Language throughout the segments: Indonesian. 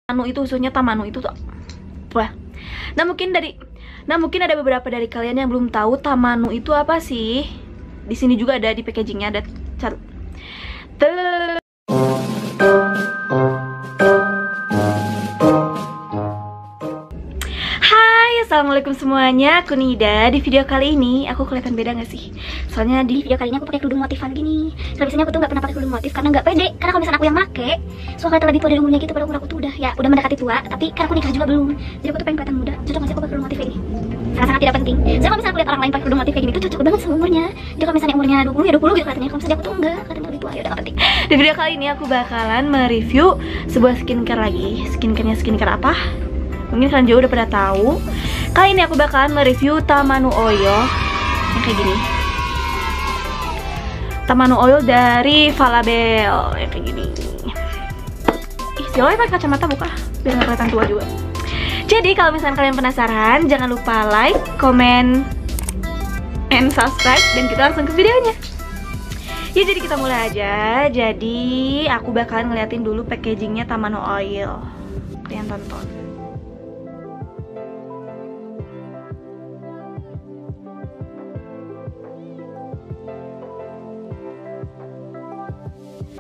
Tamanu itu, khususnya Tamanu itu tuh wah. Nah mungkin ada beberapa dari kalian yang belum tahu Tamanu itu apa sih. Di sini juga ada, di packagingnya ada Assalamualaikum semuanya, aku Nida. Di video kali ini aku kelihatan beda gak sih? Soalnya di video kali ini aku pakai kerudung motifan gini. Soalnya biasanya aku tuh gak pernah pakai kerudung motif karena gak pede. Karena kalau misalnya aku yang make, soalnya kelihatan lebih tua dari umurnya gitu. Padahal umur aku tuh udah mendekati tua. Tapi karena aku nikah juga belum, jadi aku tuh pengen kelihatan muda. Cocok gak sih aku pakai kerudung motif kayak gini? Sangat-sangat tidak penting. Soalnya kalau misalnya aku lihat orang lain pakai kerudung motif kayak gini tuh cocok banget sama umurnya. Jadi kalau misalnya umurnya 20 ya 20 gitu kelihatannya. Kalau misalnya aku tuh enggak, kelihatan lebih tua, ya udah gak penting. Di video kali ini aku bakalan mereview sebuah skincare lagi. Skincare apa? Mungkin kalian juga udah pada tahu. Kali ini aku bakalan mereview Tamanu Oil yang kayak gini. Tamanu Oil dari Falabelle yang kayak gini. Ih, si Loy pakai kacamata buka biar nggak kelihatan tua juga. Jadi kalau misalnya kalian penasaran, jangan lupa like, comment, and subscribe, dan kita langsung ke videonya. Ya jadi kita mulai aja. Jadi aku bakalan ngeliatin dulu packagingnya Tamanu Oil. Kalian tonton.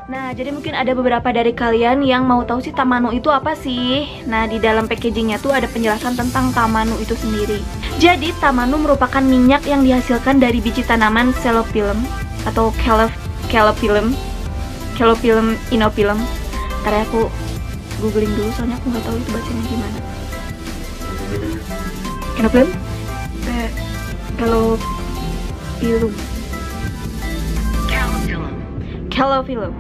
Nah, jadi mungkin ada beberapa dari kalian yang mau tahu sih Tamanu itu apa sih. Nah, di dalam packagingnya tuh ada penjelasan tentang Tamanu itu sendiri. Jadi, Tamanu merupakan minyak yang dihasilkan dari biji tanaman Celophyllum atau Calophyllum inophyllum. Ntar ya aku googling dulu, soalnya aku nggak tahu itu bacanya gimana. Calophyllum? Calophyllum.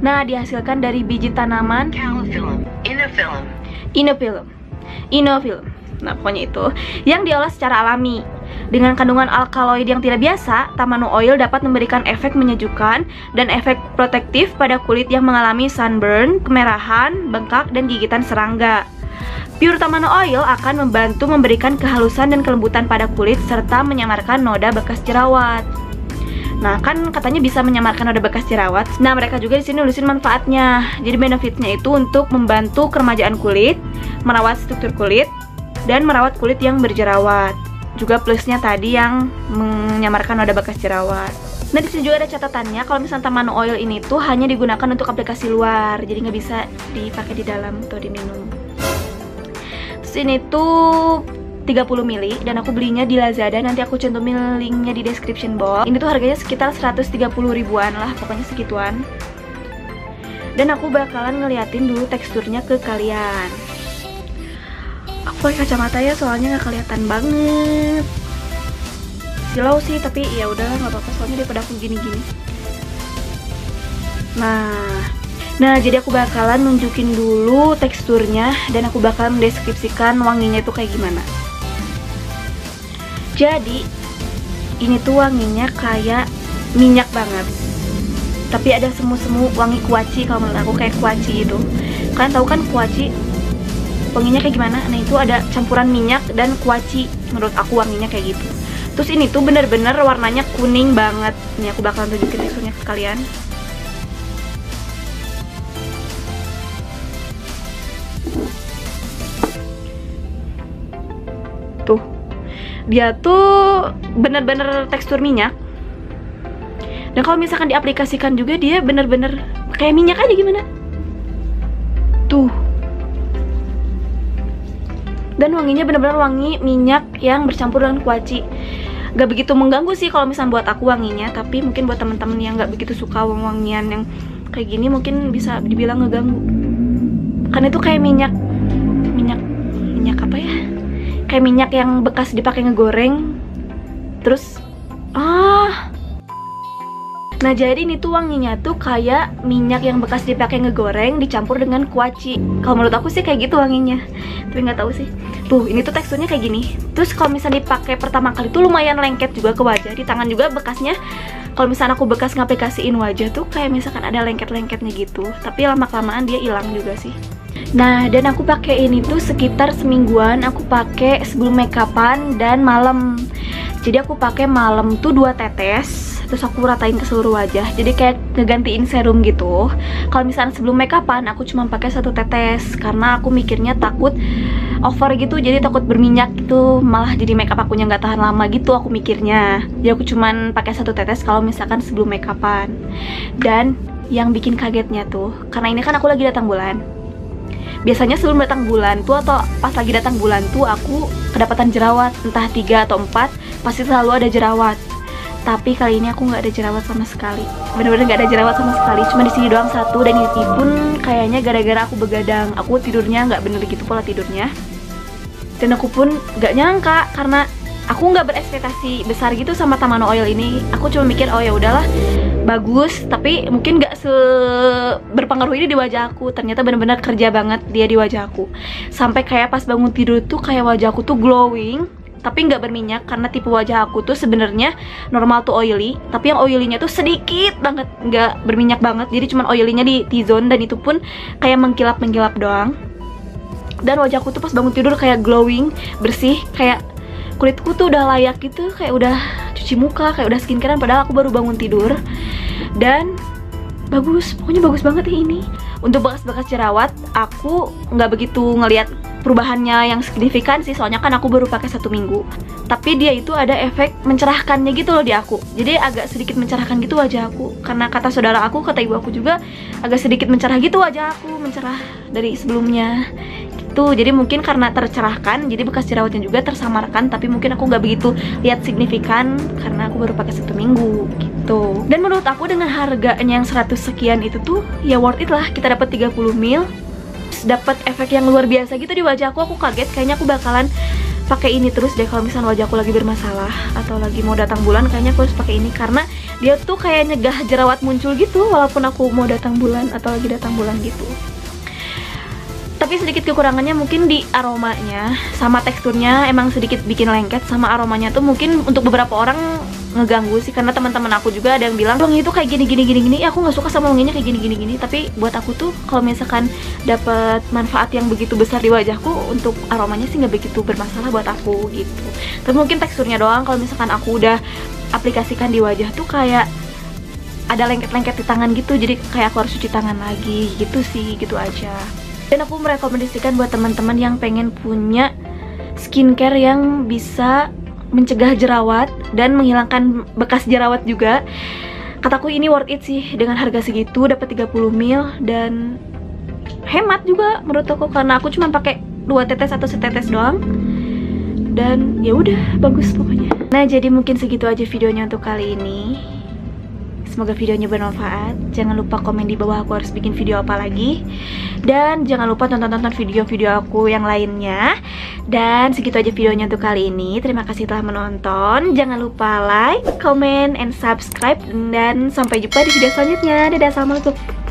Nah, dihasilkan dari biji tanaman Inophyllum. Nah, pokoknya itu yang diolah secara alami. Dengan kandungan alkaloid yang tidak biasa, Tamanu Oil dapat memberikan efek menyejukkan dan efek protektif pada kulit yang mengalami sunburn, kemerahan, bengkak, dan gigitan serangga. Pure Tamanu Oil akan membantu memberikan kehalusan dan kelembutan pada kulit serta menyamarkan noda bekas jerawat. Nah, kan katanya bisa menyamarkan noda bekas jerawat. Nah, mereka juga di sini nulisin manfaatnya. Jadi benefitnya itu untuk membantu keremajaan kulit, merawat struktur kulit, dan merawat kulit yang berjerawat. Juga plusnya tadi yang menyamarkan noda bekas jerawat. Nah, di sini juga ada catatannya kalau misalnya Tamanu Oil ini tuh hanya digunakan untuk aplikasi luar, jadi nggak bisa dipakai di dalam atau diminum. Terus ini tuh 30 ml dan aku belinya di Lazada, nanti aku cantumin linknya di description box. Ini tuh harganya sekitar 130 ribuan lah, pokoknya segituan. Dan aku bakalan ngeliatin dulu teksturnya ke kalian. Aku pakai kacamata ya, soalnya nggak kelihatan banget. Silau sih, tapi ya udahlah nggak apa-apa, soalnya daripada aku gini-gini. Nah, jadi aku bakalan nunjukin dulu teksturnya dan aku bakalan mendeskripsikan wanginya itu kayak gimana. Jadi ini tuh wanginya kayak minyak banget, tapi ada semu-semu wangi kuaci. Kalau menurut aku kayak kuaci gitu. Kalian tahu kan kuaci wanginya kayak gimana? Nah, itu ada campuran minyak dan kuaci. Menurut aku wanginya kayak gitu. Terus ini tuh bener-bener warnanya kuning banget. Ini aku bakalan tunjukin teksturnya ke kalian. Tuh, dia tuh bener-bener tekstur minyak. Dan kalau misalkan diaplikasikan juga dia bener-bener kayak minyak aja gimana. Tuh. Dan wanginya bener-bener wangi minyak yang bercampur dengan kuaci. Gak begitu mengganggu sih kalau misalnya buat aku wanginya, tapi mungkin buat temen-temen yang gak begitu suka wangian yang kayak gini mungkin bisa dibilang ngeganggu. Karena itu kayak minyak apa ya? Kayak minyak yang bekas dipakai ngegoreng. Terus nah, jadi ini tuh wanginya tuh kayak minyak yang bekas dipakai ngegoreng dicampur dengan kuaci. Kalau menurut aku sih kayak gitu wanginya, tapi nggak tahu sih. Tuh, ini tuh teksturnya kayak gini. Terus kalau misalnya dipakai pertama kali tuh lumayan lengket juga ke wajah. Di tangan juga bekasnya, kalau misalnya aku bekas ngaplikasiin wajah tuh kayak misalkan ada lengket-lengketnya gitu. Tapi lama-kelamaan dia hilang juga sih. Nah, dan aku pakai ini tuh sekitar semingguan. Aku pakai sebelum make upan dan malam. Jadi aku pakai malam tuh 2 tetes, terus aku ratain ke seluruh wajah, jadi kayak ngegantiin serum gitu. Kalau misalnya sebelum make upan aku cuma pakai 1 tetes karena aku mikirnya takut over gitu, jadi takut berminyak gitu, malah jadi make up akunya nggak tahan lama gitu aku mikirnya. Jadi aku cuman pakai 1 tetes kalau misalkan sebelum make upan. Dan yang bikin kagetnya tuh, karena ini kan aku lagi datang bulan. Biasanya sebelum datang bulan tuh atau pas lagi datang bulan tuh aku kedapatan jerawat, entah 3 atau 4, pasti selalu ada jerawat. Tapi kali ini aku nggak ada jerawat sama sekali, bener-bener nggak ada jerawat sama sekali, cuma di sini doang 1, dan ini pun kayaknya gara-gara aku begadang, aku tidurnya nggak bener gitu pola tidurnya. Dan aku pun nggak nyangka karena aku nggak berekspektasi besar gitu sama Tamano Oil ini. Aku cuma mikir oh ya udahlah bagus, tapi mungkin nggak berpengaruh ini di wajah aku. Ternyata bener-bener kerja banget dia di wajah aku, sampai kayak pas bangun tidur tuh kayak wajah aku tuh glowing tapi nggak berminyak, karena tipe wajah aku tuh sebenarnya normal tuh oily, tapi yang oilynya tuh sedikit banget, nggak berminyak banget, jadi cuman oilynya di T-zone, dan itu pun kayak mengkilap-mengkilap doang. Dan wajahku tuh pas bangun tidur kayak glowing, bersih, kayak kulitku tuh udah layak gitu, kayak udah cuci muka, kayak udah skincarean, padahal aku baru bangun tidur. Dan bagus, pokoknya bagus banget ya ini. Untuk bekas-bekas jerawat, aku nggak begitu ngelihat perubahannya yang signifikan sih, soalnya kan aku baru pakai 1 minggu. Tapi dia itu ada efek mencerahkannya gitu loh di aku, jadi agak sedikit mencerahkan gitu wajah aku. Karena kata saudara aku, kata ibu aku juga, agak sedikit mencerah gitu wajah aku, mencerah dari sebelumnya gitu. Jadi mungkin karena tercerahkan, jadi bekas jerawatnya juga tersamarkan, tapi mungkin aku nggak begitu lihat signifikan karena aku baru pakai 1 minggu gitu. Dan menurut aku dengan harganya yang 100 sekian itu tuh ya worth it lah. Kita dapat 30 ml, dapat efek yang luar biasa gitu di wajah aku. Aku kaget, kayaknya aku bakalan pakai ini terus deh kalau misalnya wajah aku lagi bermasalah atau lagi mau datang bulan. Kayaknya aku harus pakai ini karena dia tuh kayak nyegah jerawat muncul gitu walaupun aku mau datang bulan atau lagi datang bulan gitu. Tapi sedikit kekurangannya mungkin di aromanya sama teksturnya, emang sedikit bikin lengket. Sama aromanya tuh mungkin untuk beberapa orang ngeganggu sih, karena teman-teman aku juga ada yang bilang wangi itu kayak gini, aku nggak suka sama wanginya kayak gini. Tapi buat aku tuh kalau misalkan dapat manfaat yang begitu besar di wajahku, untuk aromanya sih nggak begitu bermasalah buat aku gitu. Tapi mungkin teksturnya doang, kalau misalkan aku udah aplikasikan di wajah tuh kayak ada lengket-lengket di tangan gitu, jadi kayak aku harus cuci tangan lagi gitu sih, gitu aja. Dan aku merekomendasikan buat teman-teman yang pengen punya skincare yang bisa mencegah jerawat dan menghilangkan bekas jerawat juga. Kataku ini worth it sih, dengan harga segitu dapat 30 ml dan hemat juga menurut aku, karena aku cuma pakai 2 tetes atau setetes doang. Dan ya udah bagus pokoknya. Nah, jadi mungkin segitu aja videonya untuk kali ini. Semoga videonya bermanfaat. Jangan lupa komen di bawah aku harus bikin video apa lagi. Dan jangan lupa tonton video-video aku yang lainnya. Dan segitu aja videonya untuk kali ini. Terima kasih telah menonton. Jangan lupa like, comment, and subscribe. Dan sampai jumpa di video selanjutnya. Dadah, assalamualaikum.